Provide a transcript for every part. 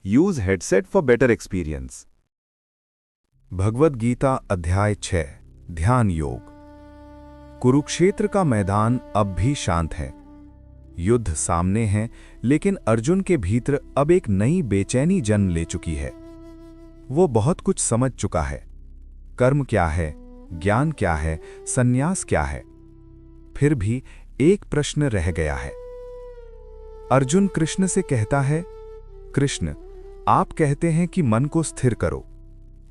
Use headset for better experience. Bhagavad Gita अध्याय 6 ध्यान योग। कुरुक्षेत्र का मैदान अब भी शांत है। युद्ध सामने है, लेकिन अर्जुन के भीतर अब एक नई बेचैनी जन्म ले चुकी है। वो बहुत कुछ समझ चुका है। कर्म क्या है, ज्ञान क्या है, संन्यास क्या है। फिर भी एक प्रश्न रह गया है। अर्जुन कृष्ण से कहता है, कृष्ण, आप कहते हैं कि मन को स्थिर करो,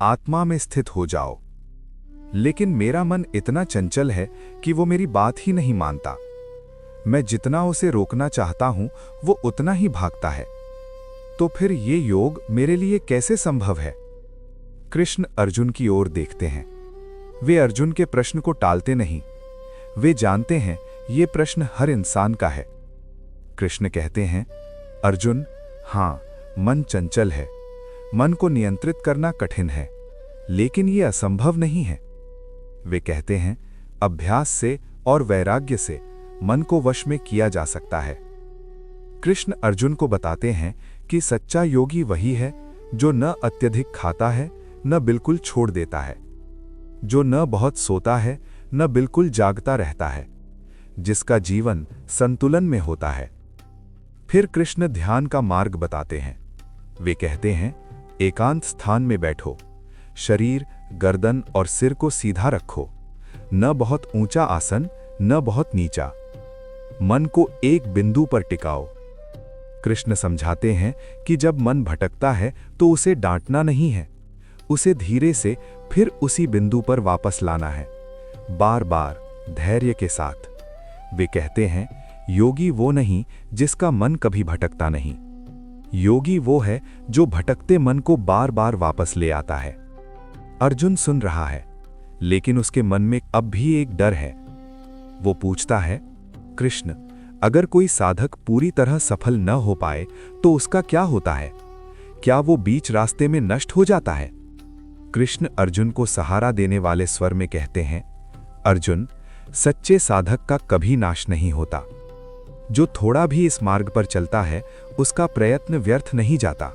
आत्मा में स्थित हो जाओ, लेकिन मेरा मन इतना चंचल है कि वो मेरी बात ही नहीं मानता। मैं जितना उसे रोकना चाहता हूं, वो उतना ही भागता है। तो फिर ये योग मेरे लिए कैसे संभव है? कृष्ण अर्जुन की ओर देखते हैं। वे अर्जुन के प्रश्न को टालते नहीं। वे जानते हैं ये प्रश्न हर इंसान का है। कृष्ण कहते हैं, अर्जुन, हां, मन चंचल है, मन को नियंत्रित करना कठिन है, लेकिन ये असंभव नहीं है। वे कहते हैं, अभ्यास से और वैराग्य से मन को वश में किया जा सकता है। कृष्ण अर्जुन को बताते हैं कि सच्चा योगी वही है जो न अत्यधिक खाता है, न बिल्कुल छोड़ देता है, जो न बहुत सोता है, न बिल्कुल जागता रहता है, जिसका जीवन संतुलन में होता है। फिर कृष्ण ध्यान का मार्ग बताते हैं। वे कहते हैं, एकांत स्थान में बैठो, शरीर, गर्दन और सिर को सीधा रखो, न बहुत ऊंचा आसन, न बहुत नीचा। मन को एक बिंदु पर टिकाओ। कृष्ण समझाते हैं कि जब मन भटकता है तो उसे डांटना नहीं है, उसे धीरे से फिर उसी बिंदु पर वापस लाना है, बार बार धैर्य के साथ। वे कहते हैं, योगी वो नहीं जिसका मन कभी भटकता नहीं। योगी वो है जो भटकते मन को बार बार वापस ले आता है। अर्जुन सुन रहा है, लेकिन उसके मन में अब भी एक डर है। वो पूछता है, कृष्ण, अगर कोई साधक पूरी तरह सफल न हो पाए तो उसका क्या होता है? क्या वो बीच रास्ते में नष्ट हो जाता है? कृष्ण अर्जुन को सहारा देने वाले स्वर में कहते हैं, अर्जुन, सच्चे साधक का कभी नाश नहीं होता। जो थोड़ा भी इस मार्ग पर चलता है, उसका प्रयत्न व्यर्थ नहीं जाता।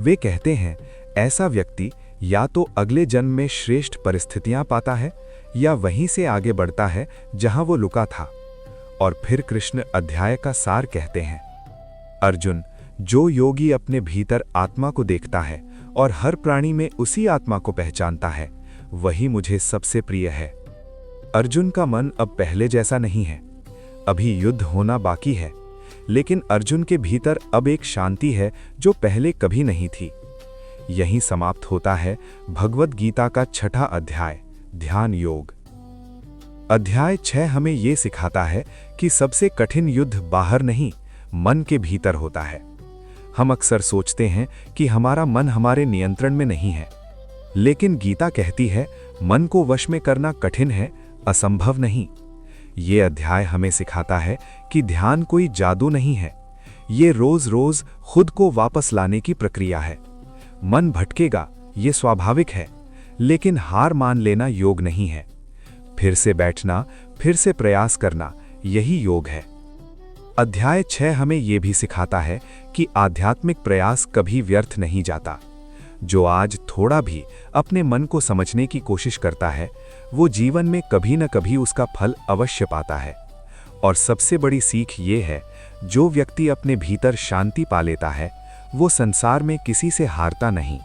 वे कहते हैं, ऐसा व्यक्ति या तो अगले जन्म में श्रेष्ठ परिस्थितियां पाता है या वहीं से आगे बढ़ता है जहां वो लुका था। और फिर कृष्ण अध्याय का सार कहते हैं, अर्जुन, जो योगी अपने भीतर आत्मा को देखता है और हर प्राणी में उसी आत्मा को पहचानता है, वही मुझे सबसे प्रिय है। अर्जुन का मन अब पहले जैसा नहीं है। अभी युद्ध होना बाकी है, लेकिन अर्जुन के भीतर अब एक शांति है जो पहले कभी नहीं थी। यहीं समाप्त होता है भगवद गीता का 6वां अध्याय, ध्यान योग। अध्याय 6 हमें यह सिखाता है कि सबसे कठिन युद्ध बाहर नहीं, मन के भीतर होता है। हम अक्सर सोचते हैं कि हमारा मन हमारे नियंत्रण में नहीं है, लेकिन गीता कहती है, मन को वश में करना कठिन है, असंभव नहीं। ये अध्याय हमें सिखाता है कि ध्यान कोई जादू नहीं है, ये रोज रोज खुद को वापस लाने की प्रक्रिया है। मन भटकेगा, ये स्वाभाविक है, लेकिन हार मान लेना योग नहीं है। फिर से बैठना, फिर से प्रयास करना, यही योग है। अध्याय 6 हमें यह भी सिखाता है कि आध्यात्मिक प्रयास कभी व्यर्थ नहीं जाता। जो आज थोड़ा भी अपने मन को समझने की कोशिश करता है, वो जीवन में कभी न कभी उसका फल अवश्य पाता है। और सबसे बड़ी सीख ये है, जो व्यक्ति अपने भीतर शांति पा लेता है, वो संसार में किसी से हारता नहीं।